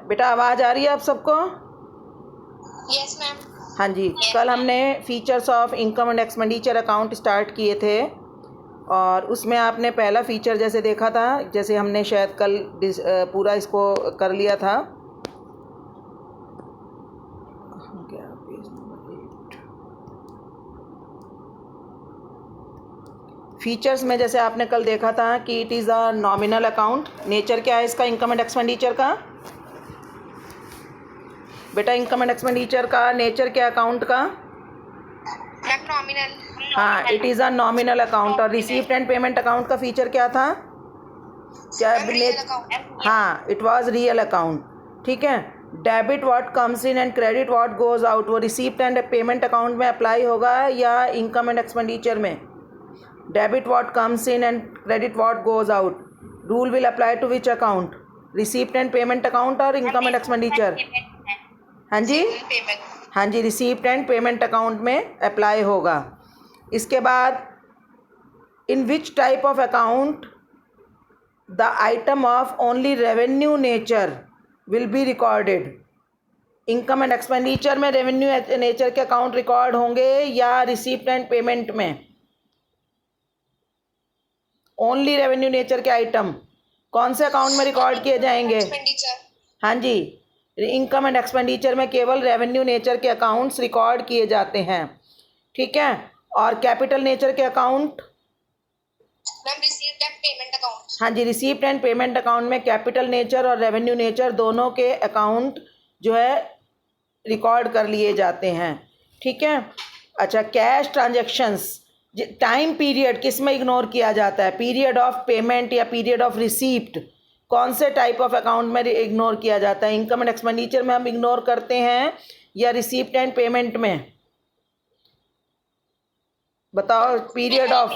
बेटा आवाज़ आ रही है आप सबको? Yes ma'am. हाँ जी, कल हमने features of income and expenditure account start किए थे और उसमें आपने पहला फीचर जैसे देखा था, जैसे हमने शायद कल पूरा इसको कर लिया था। फीचर्स में जैसे आपने कल देखा था कि it is a nominal account. Nature क्या है इसका, इनकम एंड एक्सपेंडिचर का? बेटा इनकम एंड एक्सपेंडिचर का नेचर क्या अकाउंट का? Ma'am nominal. हाँ, it is a nominal account. और रिसीप्ट एंड पेमेंट अकाउंट का फीचर क्या था? क्या? Real account. हाँ, इट वाज रियल अकाउंट। ठीक है। Debit what comes in and credit what goes out, वो रिसीप्ट एंड पेमेंट अकाउंट में अप्लाई होगा या इनकम एंड एक्सपेंडिचर में? Debit what comes in and credit what goes out, rule will apply to which account? Receipt and payment account और income and expenditure? हाँ जी, हाँ जी, रिसीप्ट एंड पेमेंट अकाउंट में अप्लाई होगा। इसके बाद in which type of account the item of only revenue nature will be recorded? Income and expenditure में रेवेन्यू नेचर के अकाउंट रिकॉर्ड होंगे या रिसीप्ट एंड पेमेंट में? ओनली रेवेन्यू नेचर के आइटम कौन से अकाउंट में रिकॉर्ड किए जाएंगे? हाँ जी, इनकम एंड एक्सपेंडिचर में केवल रेवेन्यू नेचर के अकाउंट्स रिकॉर्ड किए जाते हैं। ठीक है। और कैपिटल नेचर के account? Receipt and payment account. हाँ जी, रिसीप्ट एंड पेमेंट अकाउंट में कैपिटल नेचर और रेवेन्यू नेचर दोनों के अकाउंट जो है रिकॉर्ड कर लिए जाते हैं। ठीक है। अच्छा, कैश ट्रांजैक्शंस टाइम पीरियड किस में इग्नोर किया जाता है? पीरियड ऑफ पेमेंट या पीरियड ऑफ रिसीप्ट कौन से टाइप ऑफ अकाउंट में इग्नोर किया जाता है? इनकम एंड एक्सपेंडिचर में हम इग्नोर करते हैं या रिसीप्ट एंड पेमेंट में? बताओ पीरियड ऑफ।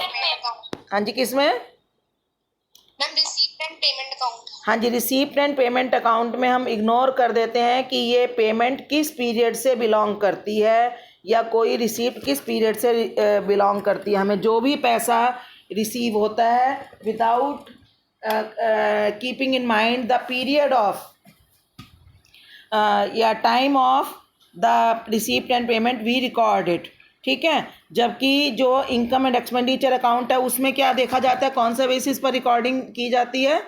हाँ जी, किस में? Ma'am receipt and payment account. हाँ जी, रिसीप्ट एंड पेमेंट अकाउंट में हम इग्नोर कर देते हैं कि ये पेमेंट किस पीरियड से बिलोंग करती है या कोई रिसीप्ट किस पीरियड से बिलोंग करती है। हमें जो भी पैसा रिसीव होता है without keeping in mind the period of या time of the receipt and payment we record it. ठीक है। जबकि जो इनकम एंड एक्सपेंडिचर अकाउंट है उसमें क्या देखा जाता है, कौन सा बेसिस पर रिकॉर्डिंग की जाती है?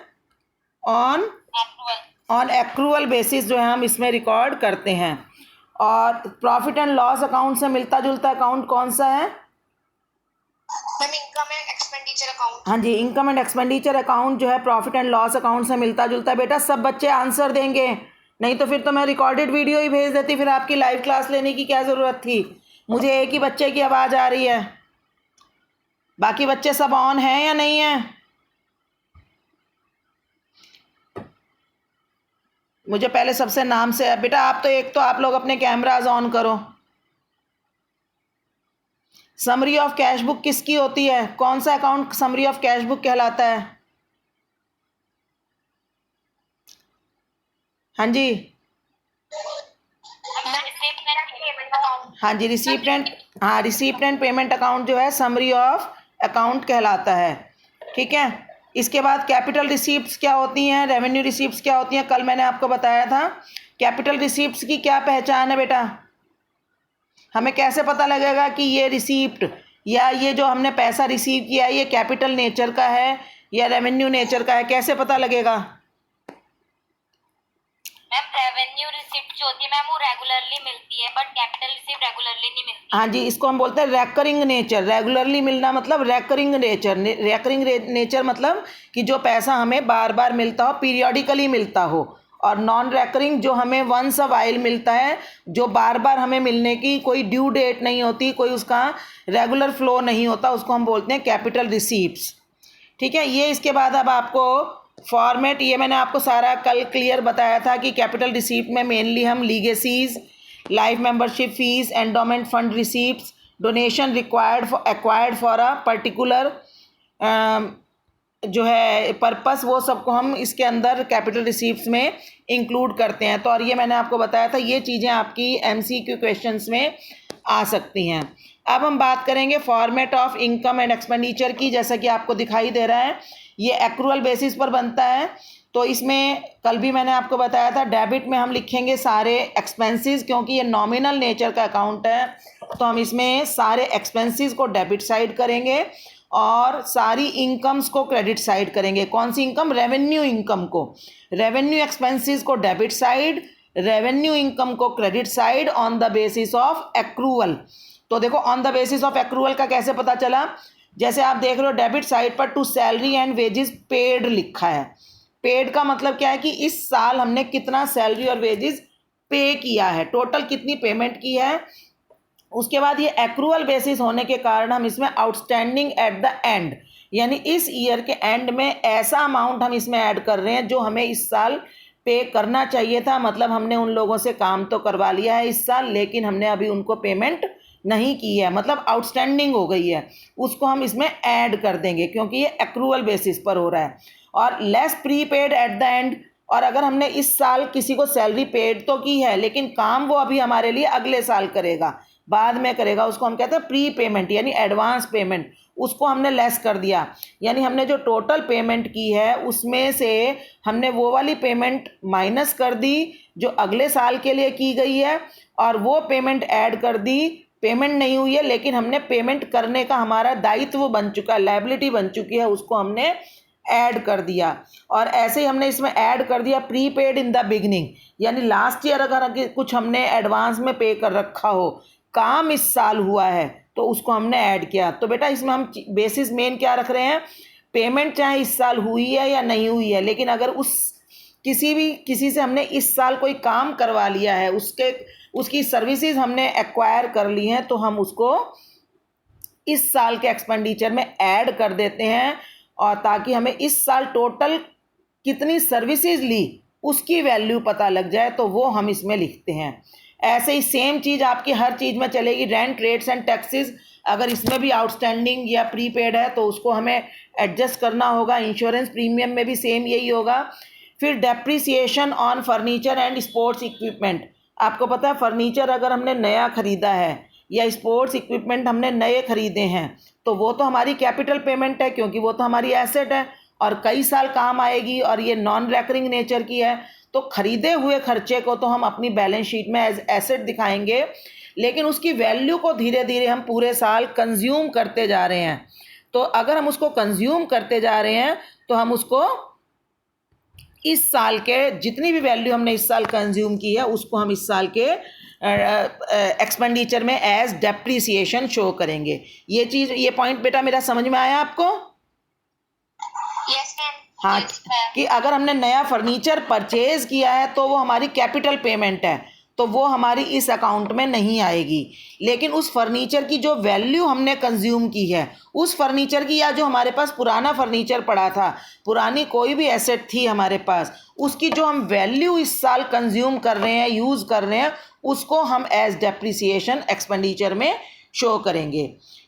ऑन एक्रूअल बेसिस जो है हम इसमें रिकॉर्ड करते हैं। और प्रॉफिट एंड लॉस अकाउंट से मिलता जुलता अकाउंट कौन सा है? Ma'am income and expenditure account. हाँ जी, इनकम एंड एक्सपेंडिचर अकाउंट जो है प्रॉफिट एंड लॉस अकाउंट से मिलता जुलता है। बेटा सब बच्चे आंसर देंगे, नहीं तो फिर तो मैं रिकॉर्डेड वीडियो ही भेज देती, फिर आपकी लाइव क्लास लेने की क्या ज़रूरत थी? मुझे एक ही बच्चे की आवाज़ आ रही है, बाकी बच्चे सब ऑन हैं या नहीं हैं? मुझे पहले सबसे नाम से बेटा आप तो एक तो आप लोग अपने कैमराज ऑन करो। समरी ऑफ कैश बुक किसकी होती है? कौन सा account summary of cash book कहलाता है? हाँ जी, हाँ जी, रिसीप्ट एंड पेमेंट अकाउंट जो है समरी ऑफ अकाउंट कहलाता है। ठीक है। इसके बाद कैपिटल रिसीप्ट्स क्या होती हैं, रेवेन्यू रिसीप्ट्स क्या होती हैं? कल मैंने आपको बताया था। कैपिटल रिसीप्ट्स की क्या पहचान है बेटा? हमें कैसे पता लगेगा कि ये रिसीप्ट या ये जो हमने पैसा रिसीव किया है ये कैपिटल नेचर का है या रेवेन्यू नेचर का है, कैसे पता लगेगा? मैम रेवेन्यू रिसिप्ट जो होती है मैम वो रेगुलरली मिलती है, बट कैपिटल रिसिप्ट रेगुलरली नहीं मिलती। हाँ जी, इसको हम बोलते हैं रेकरिंग नेचर। रेगुलरली मिलना मतलब रेकरिंग नेचर। रेकरिंग नेचर मतलब कि जो पैसा हमें बार बार मिलता हो, पीरियडिकली मिलता हो। और नॉन रेकरिंग जो हमें वंस अ वाइल मिलता है, जो बार बार हमें मिलने की कोई ड्यू डेट नहीं होती, कोई उसका रेगुलर फ्लो नहीं होता, उसको हम बोलते हैं कैपिटल रिसीप्ट्स। ठीक है। ये इसके बाद अब आपको फॉर्मेट, ये मैंने आपको सारा कल क्लियर बताया था कि कैपिटल रिसीप्ट में मेनली हम legacies, life membership fees, endowment fund receipts, donation acquired for a particular जो है पर्पस, वो सबको हम इसके अंदर कैपिटल रिसीप्ट्स में इंक्लूड करते हैं। तो और ये मैंने आपको बताया था, ये चीज़ें आपकी एमसीक्यू क्वेश्चंस में आ सकती हैं। अब हम बात करेंगे format of income and expenditure की। जैसा कि आपको दिखाई दे रहा है ये एक्रूअल बेसिस पर बनता है। तो इसमें कल भी मैंने आपको बताया था, डेबिट में हम लिखेंगे सारे एक्सपेंसेस, क्योंकि ये नॉमिनल नेचर का अकाउंट है, तो हम इसमें सारे एक्सपेंसेस को डेबिट साइड करेंगे और सारी इनकम्स को क्रेडिट साइड करेंगे। कौन सी इनकम? रेवेन्यू इनकम को। रेवेन्यू एक्सपेंसेस को डेबिट साइड, रेवेन्यू इनकम को credit side on the basis of accrual. तो देखो on the basis of accrual का कैसे पता चला? जैसे आप देख रहे हो डेबिट साइड पर to salary and wages paid लिखा है। पेड का मतलब क्या है कि इस साल हमने कितना सैलरी और वेजेस पे किया है, टोटल कितनी पेमेंट की है। उसके बाद ये एक्रूवल बेसिस होने के कारण हम इसमें आउटस्टैंडिंग एट द एंड, यानी इस ईयर के एंड में ऐसा अमाउंट हम इसमें ऐड कर रहे हैं जो हमें इस साल पे करना चाहिए था। मतलब हमने उन लोगों से काम तो करवा लिया है इस साल, लेकिन हमने अभी उनको पेमेंट नहीं की है, मतलब आउटस्टैंडिंग हो गई है, उसको हम इसमें ऐड कर देंगे क्योंकि ये एक्रूवल बेसिस पर हो रहा है। और less prepaid at the end, और अगर हमने इस साल किसी को सैलरी पेड तो की है लेकिन काम वो अभी हमारे लिए अगले साल करेगा, बाद में करेगा, उसको हम कहते हैं प्री पेमेंट यानी एडवांस पेमेंट, उसको हमने लेस कर दिया। यानी हमने जो टोटल पेमेंट की है उसमें से हमने वो वाली पेमेंट माइनस कर दी जो अगले साल के लिए की गई है, और वो पेमेंट ऐड कर दी। पेमेंट नहीं हुई है लेकिन हमने पेमेंट करने का हमारा दायित्व बन चुका है, लायबिलिटी बन चुकी है, उसको हमने ऐड कर दिया। और ऐसे ही हमने इसमें ऐड कर दिया प्रीपेड इन द बिगनिंग, यानी लास्ट ईयर अगर कुछ हमने एडवांस में पे कर रखा हो, काम इस साल हुआ है, तो उसको हमने ऐड किया। तो बेटा इसमें हम बेसिस मेन क्या रख रहे हैं? पेमेंट चाहे इस साल हुई है या नहीं हुई है, लेकिन अगर किसी से हमने इस साल कोई काम करवा लिया है, उसकी सर्विसेज हमने एक्वायर कर ली हैं, तो हम उसको इस साल के एक्सपेंडिचर में ऐड कर देते हैं, और ताकि हमें इस साल टोटल कितनी सर्विसेज ली उसकी वैल्यू पता लग जाए, तो वो हम इसमें लिखते हैं। ऐसे ही सेम चीज़ आपकी हर चीज़ में चलेगी। रेंट, रेट्स एंड टैक्सेस, अगर इसमें भी आउटस्टैंडिंग या प्रीपेड है तो उसको हमें एडजस्ट करना होगा। इंश्योरेंस प्रीमियम में भी सेम यही होगा। फिर depreciation on furniture and sports equipment, आपको पता है फर्नीचर अगर हमने नया ख़रीदा है या स्पोर्ट्स इक्विपमेंट हमने नए ख़रीदे हैं, तो वो तो हमारी कैपिटल पेमेंट है क्योंकि वो तो हमारी एसेट है और कई साल काम आएगी, और ये नॉन रेकरिंग नेचर की है। तो ख़रीदे हुए खर्चे को तो हम अपनी बैलेंस शीट में एज एसेट दिखाएंगे, लेकिन उसकी वैल्यू को धीरे धीरे हम पूरे साल कंज्यूम करते जा रहे हैं। तो अगर हम उसको कंज्यूम करते जा रहे हैं तो हम उसको इस साल के जितनी भी वैल्यू हमने इस साल कंज्यूम की है उसको हम इस साल के एक्सपेंडिचर में एज डेप्रिसिएशन शो करेंगे। ये पॉइंट बेटा मेरा समझ में आया आपको? Yes ma'am. हाँ, कि अगर हमने नया फर्नीचर परचेज किया है तो वो हमारी कैपिटल पेमेंट है, तो वो हमारी इस अकाउंट में नहीं आएगी। लेकिन उस फर्नीचर की जो वैल्यू हमने कंज्यूम की है, उस फर्नीचर की, या जो हमारे पास पुराना फर्नीचर पड़ा था, पुरानी कोई भी एसेट थी हमारे पास, उसकी जो हम वैल्यू इस साल कंज्यूम कर रहे हैं, यूज़ कर रहे हैं, उसको हम एज डेप्रिसिएशन एक्सपेंडिचर में शो करेंगे।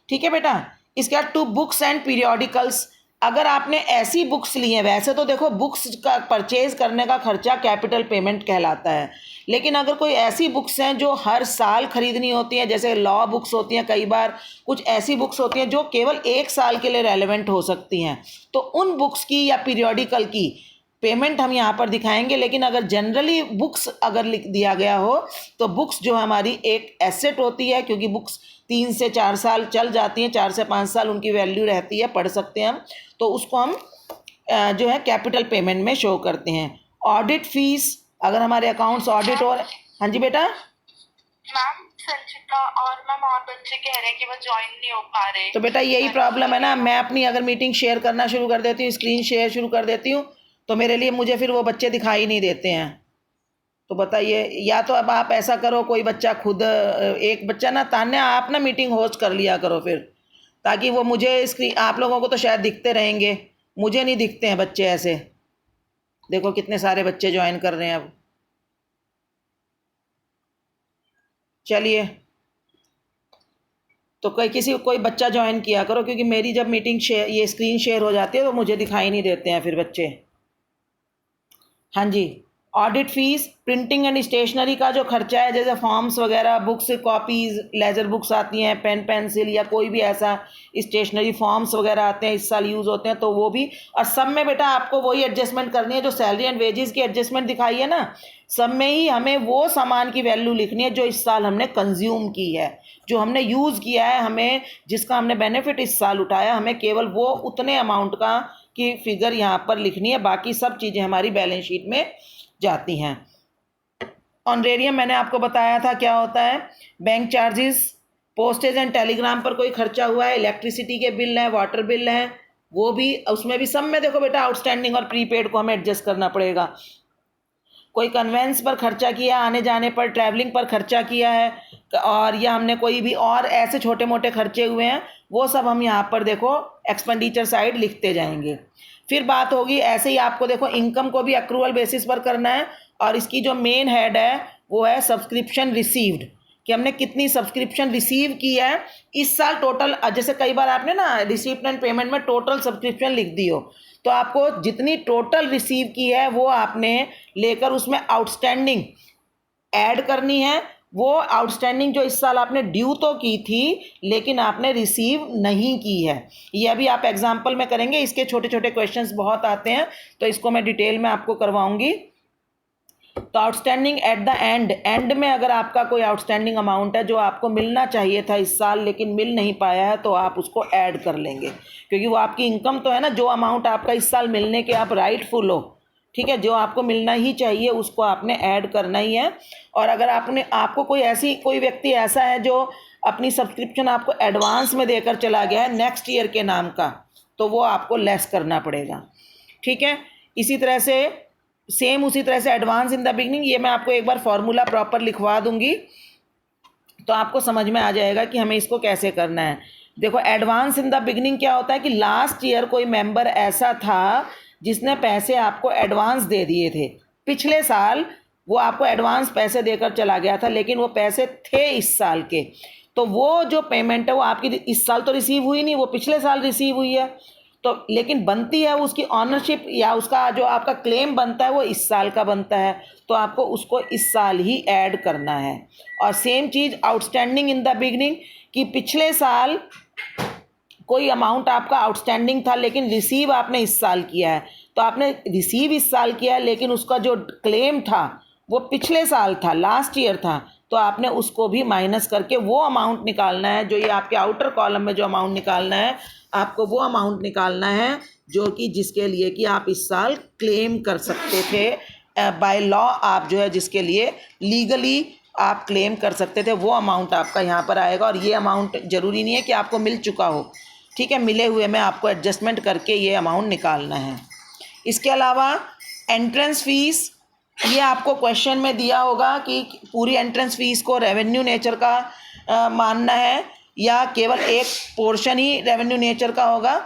ठीक है बेटा। इसके बाद टू बुक्स एंड पीरियोडिकल्स, अगर आपने ऐसी बुक्स ली हैं, वैसे तो देखो बुक्स का परचेज करने का खर्चा कैपिटल पेमेंट कहलाता है, लेकिन अगर कोई ऐसी बुक्स हैं जो हर साल खरीदनी होती हैं, जैसे लॉ बुक्स होती हैं, कई बार कुछ ऐसी बुक्स होती हैं जो केवल एक साल के लिए रेलेवेंट हो सकती हैं, तो उन बुक्स की या पीरियोडिकल की पेमेंट हम यहाँ पर दिखाएंगे। लेकिन अगर जनरली बुक्स अगर लिख दिया गया हो तो बुक्स जो हमारी एक एसेट होती है, क्योंकि बुक्स 3 से 4 साल चल जाती हैं, 4 से 5 साल उनकी वैल्यू रहती है, पढ़ सकते हैं हम, तो उसको हम जो है कैपिटल पेमेंट में शो करते हैं। ऑडिट फीस, अगर हमारे अकाउंट्स ऑडिट हो, हाँ जी बेटा। मैम संचिता और मैम और बच्चे कह रहे हैं कि वो ज्वाइन नहीं हो पा रहे। तो बेटा यही प्रॉब्लम है ना, मैं अपनी अगर मीटिंग शेयर करना शुरू कर देती हूँ, स्क्रीन शेयर शुरू कर देती हूँ, तो मेरे लिए मुझे फिर वो बच्चे दिखाई नहीं देते हैं। तो बताइए, या तो अब आप ऐसा करो, कोई बच्चा खुद, एक बच्चा ना, तान्या आप ना मीटिंग होस्ट कर लिया करो फिर, ताकि वो मुझे स्क्रीन, आप लोगों को तो शायद दिखते रहेंगे, मुझे नहीं दिखते हैं बच्चे ऐसे। देखो कितने सारे बच्चे ज्वाइन कर रहे हैं अब। चलिए, तो कोई बच्चा ज्वाइन किया करो, क्योंकि मेरी जब मीटिंग शेयर, ये स्क्रीन शेयर हो जाती है तो मुझे दिखाई नहीं देते हैं फिर बच्चे। हाँ जी, audit fees, printing and stationery का जो खर्चा है, जैसे फॉर्म्स वगैरह, बुक्स, कॉपीज़, लेज़र बुक्स आती हैं, पेन पेंसिल या कोई भी ऐसा स्टेशनरी, फॉर्म्स वगैरह आते हैं, इस साल यूज़ होते हैं, तो वो भी। और सब में बेटा आपको वही एडजस्टमेंट करनी है जो सैलरी एंड वेजेस की एडजस्टमेंट दिखाई है ना, सब में ही हमें वो सामान की वैल्यू लिखनी है जो इस साल हमने कंज्यूम की है, जो हमने यूज़ किया है, हमें जिसका हमने बेनिफिट इस साल उठाया, हमें केवल वो उतने अमाउंट का की फिगर यहाँ पर लिखनी है। बाकी सब चीज़ें हमारी बैलेंस शीट में जाती हैं। ऑनरेरियम मैंने आपको बताया था क्या होता है। Bank charges, postage and Telegram पर कोई खर्चा हुआ है, इलेक्ट्रिसिटी के बिल हैं, वाटर बिल हैं, वो भी, उसमें भी सब में देखो बेटा आउटस्टैंडिंग और प्रीपेड को हमें एडजस्ट करना पड़ेगा। कोई कन्वेंस पर खर्चा किया, आने जाने पर, ट्रैवलिंग पर खर्चा किया है, और या हमने कोई भी और ऐसे छोटे मोटे खर्चे हुए हैं, वो सब हम यहाँ पर देखो एक्सपेंडिचर साइड लिखते जाएंगे। फिर बात होगी ऐसे ही आपको देखो इनकम को भी अक्रूवल बेसिस पर करना है, और इसकी जो मेन हेड है वो है सब्सक्रिप्शन रिसीव्ड, कि हमने कितनी सब्सक्रिप्शन रिसीव की है इस साल टोटल। जैसे कई बार आपने ना रिसीप्ट एंड पेमेंट में टोटल सब्सक्रिप्शन लिख दी हो, तो आपको जितनी टोटल रिसीव की है वो आपने लेकर उसमें आउटस्टैंडिंग ऐड करनी है। वो आउटस्टैंडिंग जो इस साल आपने ड्यू तो की थी लेकिन आपने रिसीव नहीं की है, ये अभी आप एग्जाम्पल में करेंगे, इसके छोटे छोटे क्वेश्चंस बहुत आते हैं, तो इसको मैं डिटेल में आपको करवाऊंगी। तो आउटस्टैंडिंग एट द एंड में अगर आपका कोई आउटस्टैंडिंग अमाउंट है जो आपको मिलना चाहिए था इस साल लेकिन मिल नहीं पाया है, तो आप उसको ऐड कर लेंगे, क्योंकि वो आपकी इनकम तो है ना, जो अमाउंट आपका इस साल मिलने के आप राइटफुल हो, ठीक है, जो आपको मिलना ही चाहिए उसको आपने ऐड करना ही है। और अगर आपको कोई व्यक्ति ऐसा है जो अपनी सब्सक्रिप्शन आपको एडवांस में देकर चला गया है नेक्स्ट ईयर के नाम का, तो वो आपको लेस करना पड़ेगा, ठीक है। उसी तरह से एडवांस इन द बिगनिंग, ये मैं आपको एक बार फॉर्मूला प्रॉपर लिखवा दूंगी तो आपको समझ में आ जाएगा कि हमें इसको कैसे करना है। देखो एडवांस इन द बिगनिंग क्या होता है कि लास्ट ईयर कोई मेंबर ऐसा था जिसने पैसे आपको एडवांस दे दिए थे, पिछले साल वो आपको एडवांस पैसे देकर चला गया था लेकिन वो पैसे थे इस साल के, तो वो जो पेमेंट है वो आपकी इस साल तो रिसीव हुई नहीं, वो पिछले साल रिसीव हुई है, तो लेकिन बनती है उसकी ऑनरशिप या उसका जो आपका क्लेम बनता है वो इस साल का बनता है, तो आपको उसको इस साल ही ऐड करना है। और same cheese outstanding in the beginning, कि पिछले साल कोई अमाउंट आपका आउटस्टैंडिंग था लेकिन रिसीव आपने इस साल किया है, तो आपने रिसीव इस साल किया है लेकिन उसका जो क्लेम था वो पिछले साल था, लास्ट ईयर था, तो आपने उसको भी माइनस करके वो अमाउंट निकालना है, जो ये आपके आउटर कॉलम में जो अमाउंट निकालना है, आपको वो अमाउंट निकालना है जो कि जिसके लिए कि आप इस साल क्लेम कर सकते थे बाय लॉ, आप जो है जिसके लिए लीगली आप क्लेम कर सकते थे, वो अमाउंट आपका यहाँ पर आएगा। और ये अमाउंट ज़रूरी नहीं है कि आपको मिल चुका हो, ठीक है, मिले हुए में आपको एडजस्टमेंट करके ये अमाउंट निकालना है। इसके अलावा एंट्रेंस फ़ीस, ये आपको क्वेश्चन में दिया होगा कि पूरी एंट्रेंस फ़ीस को रेवेन्यू नेचर का मानना है या केवल एक पोर्शन ही रेवेन्यू नेचर का होगा।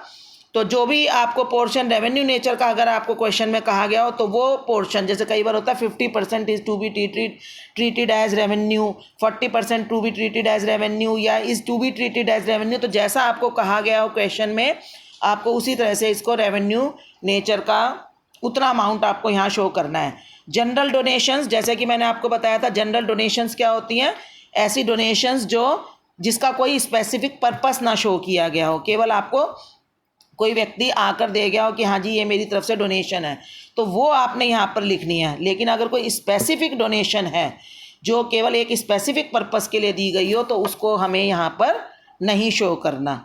तो जो भी आपको पोर्शन रेवेन्यू नेचर का अगर आपको क्वेश्चन में कहा गया हो तो वो पोर्शन, जैसे कई बार होता है 50% is to be treated as revenue, 40% to be treated as revenue या is to be treated as revenue, तो जैसा आपको कहा गया हो क्वेश्चन में आपको उसी तरह से इसको रेवेन्यू नेचर का उतना अमाउंट आपको यहाँ शो करना है। जनरल डोनेशंस, जैसे कि मैंने आपको बताया था जनरल डोनेशंस क्या होती हैं, ऐसी डोनेशंस जिसका कोई स्पेसिफिक पर्पस ना शो किया गया हो, केवल आपको कोई व्यक्ति आकर दे गया हो कि हाँ जी ये मेरी तरफ से डोनेशन है, तो वो आपने यहाँ पर लिखनी है। लेकिन अगर कोई स्पेसिफिक डोनेशन है जो केवल एक स्पेसिफिक पर्पस के लिए दी गई हो तो उसको हमें यहाँ पर नहीं शो करना,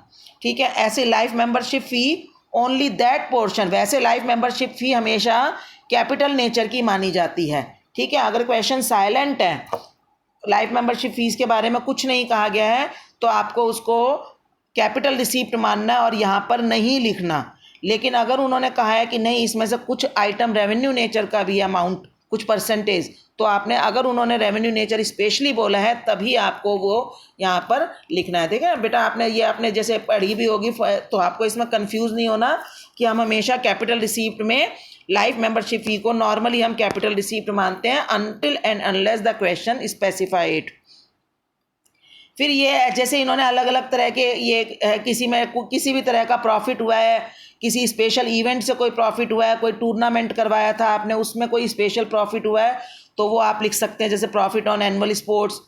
ठीक है। ऐसे life membership fee only that portion, वैसे लाइफ मेंबरशिप फ़ी हमेशा कैपिटल नेचर की मानी जाती है, ठीक है। अगर क्वेश्चन साइलेंट है, लाइफ मेंबरशिप फ़ीस के बारे में कुछ नहीं कहा गया है, तो आपको उसको कैपिटल रिसीप्ट मानना है और यहाँ पर नहीं लिखना। लेकिन अगर उन्होंने कहा है कि नहीं इसमें से कुछ आइटम रेवेन्यू नेचर का भी अमाउंट, कुछ परसेंटेज, तो आपने, अगर उन्होंने रेवेन्यू नेचर स्पेशली बोला है तभी आपको वो यहाँ पर लिखना है, ठीक है बेटा। आपने जैसे पढ़ी भी होगी तो आपको इसमें कंफ्यूज नहीं होना कि हम हमेशा कैपिटल रिसीप्ट में लाइफ मेंबरशिप फ़ी को नॉर्मली हम कैपिटल रिसीप्ट मानते हैं until and unless the question specify it. फिर ये जैसे इन्होंने अलग अलग तरह के ये किसी भी तरह का प्रॉफिट हुआ है किसी स्पेशल इवेंट से कोई प्रॉफिट हुआ है, कोई टूर्नामेंट करवाया था आपने, उसमें कोई स्पेशल प्रॉफिट हुआ है तो वो आप लिख सकते हैं, जैसे प्रॉफिट ऑन एनुअल स्पोर्ट्स,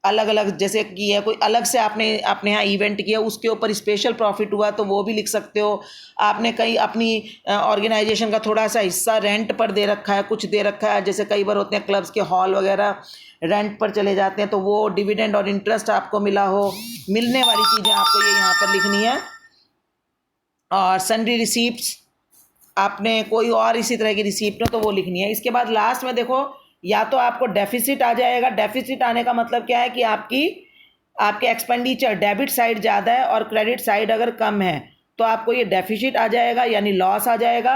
अलग अलग जैसे की है, कोई अलग से आपने अपने यहाँ इवेंट किया उसके ऊपर स्पेशल प्रॉफिट हुआ तो वो भी लिख सकते हो। आपने कहीं अपनी ऑर्गेनाइजेशन का थोड़ा सा हिस्सा रेंट पर दे रखा है, कुछ दे रखा है, जैसे कई बार होते हैं क्लब्स के हॉल वगैरह रेंट पर चले जाते हैं, तो वो डिविडेंड और इंटरेस्ट आपको मिला हो, मिलने वाली चीज़ें आपको ये यहाँ पर लिखनी है। और सन्ड्री रिसीप्ट्स, आपने कोई और इसी तरह की रिसीप्ट हो तो वो लिखनी है। इसके बाद लास्ट में देखो, या तो आपको डेफिसिट आ जाएगा। डेफिसिट आने का मतलब क्या है कि आपके एक्सपेंडिचर डेबिट साइड ज़्यादा है और क्रेडिट साइड अगर कम है तो आपको ये डेफिसिट आ जाएगा, यानी लॉस आ जाएगा।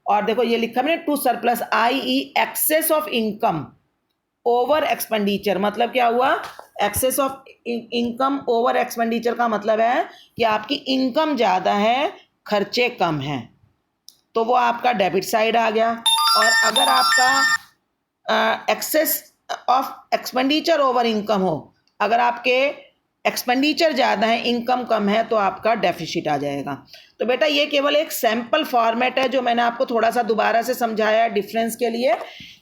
और देखो ये लिखा मैंने to surplus i.e. Excess of income over expenditure, मतलब क्या हुआ, excess of income over expenditure का मतलब है कि आपकी इनकम ज़्यादा है, खर्चे कम हैं, तो वो आपका डेबिट साइड आ गया। और अगर आपका excess of expenditure over income हो, अगर आपके एक्सपेंडिचर ज़्यादा है, इनकम कम है, तो आपका डेफिसिट आ जाएगा। तो बेटा ये केवल एक सैम्पल फॉर्मेट है जो मैंने आपको थोड़ा सा दोबारा से समझाया है डिफरेंस के लिए।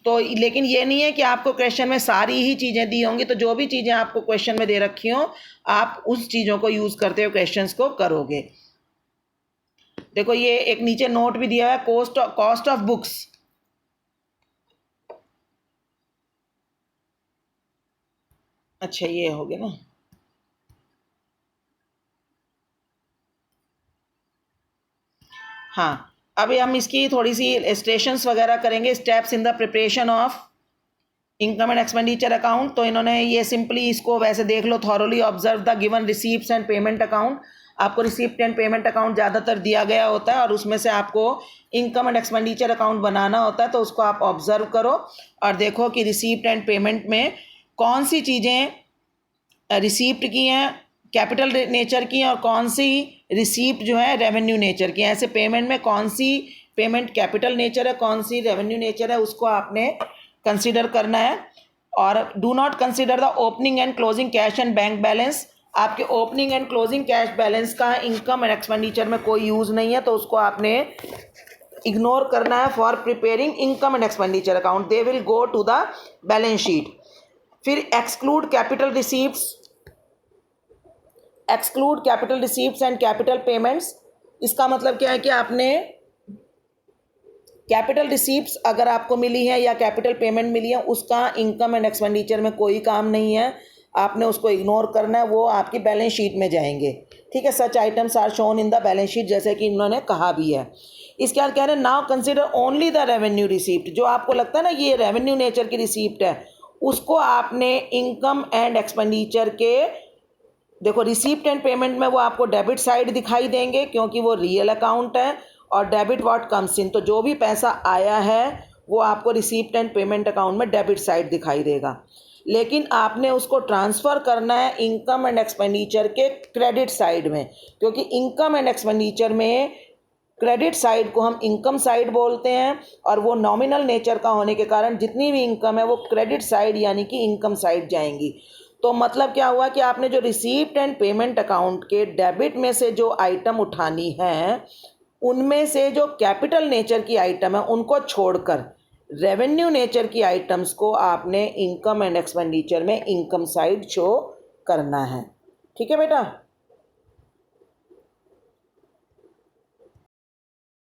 तो लेकिन ये नहीं है कि आपको क्वेश्चन में सारी ही चीज़ें दी होंगी, तो जो भी चीज़ें आपको क्वेश्चन में दे रखी हों आप उस चीज़ों को यूज़ करते हुए क्वेश्चंस को करोगे। देखो ये एक नीचे नोट भी दिया है, कॉस्ट ऑफ बुक्स। अच्छा ये हो गया ना। हाँ, अभी हम इसकी थोड़ी सी इलस्ट्रेशंस वगैरह करेंगे, steps in the preparation of income and expenditure account. तो इन्होंने ये सिंपली इसको वैसे देख लो, thoroughly observe the given receipts and payment account. आपको रिसीप्ट एंड पेमेंट अकाउंट ज़्यादातर दिया गया होता है और उसमें से आपको इनकम एंड एक्सपेंडिचर अकाउंट बनाना होता है, तो उसको आप ऑब्जर्व करो और देखो कि रिसीप्ट एंड पेमेंट में कौन सी चीज़ें रिसीप्ट की हैं, कैपिटल नेचर की हैं, और कौन सी रिसीप्ट जो है रेवेन्यू नेचर की हैं। ऐसे पेमेंट में कौन सी पेमेंट कैपिटल नेचर है, कौन सी रेवेन्यू नेचर है, उसको आपने कंसीडर करना है। और do not consider the opening and closing cash and bank balance. आपके opening and closing cash balance का इनकम एंड एक्सपेंडिचर में कोई यूज़ नहीं है, तो उसको आपने इग्नोर करना है for preparing income and expenditure account, they will go to the balance sheet. फिर exclude capital receipts, exclude capital receipts and capital payments. इसका मतलब क्या है कि आपने कैपिटल रिसीप्ट्स अगर आपको मिली है या कैपिटल पेमेंट मिली है, उसका इनकम एंड एक्सपेंडिचर में कोई काम नहीं है, आपने उसको इग्नोर करना है, वो आपकी बैलेंस शीट में जाएंगे। ठीक है, such items are shown in the balance sheet, जैसे कि इन्होंने कहा भी है। इसके बाद कह रहे हैं now consider only the revenue receipt. जो आपको लगता है ना ये रेवेन्यू नेचर की रिसीप्ट है, उसको आपने इनकम एंड एक्सपेंडिचर के, देखो रिसीप्ट एंड पेमेंट में वो आपको डेबिट साइड दिखाई देंगे क्योंकि वो रियल अकाउंट है, और डेबिट व्हाट कम्स इन, तो जो भी पैसा आया है वो आपको रिसीप्ट एंड पेमेंट अकाउंट में डेबिट साइड दिखाई देगा। लेकिन आपने उसको ट्रांसफ़र करना है इनकम एंड एक्सपेंडिचर के क्रेडिट साइड में, क्योंकि इनकम एंड एक्सपेंडिचर में क्रेडिट साइड को हम इनकम साइड बोलते हैं, और वो नॉमिनल नेचर का होने के कारण जितनी भी इनकम है वो क्रेडिट साइड यानी कि इनकम साइड जाएंगी। तो मतलब क्या हुआ कि आपने जो रिसीप्ट एंड पेमेंट अकाउंट के डेबिट में से जो आइटम उठानी है, उनमें से जो कैपिटल नेचर की आइटम है उनको छोड़कर रेवेन्यू नेचर की आइटम्स को आपने इनकम एंड एक्सपेंडिचर में इनकम साइड शो करना है। ठीक है बेटा।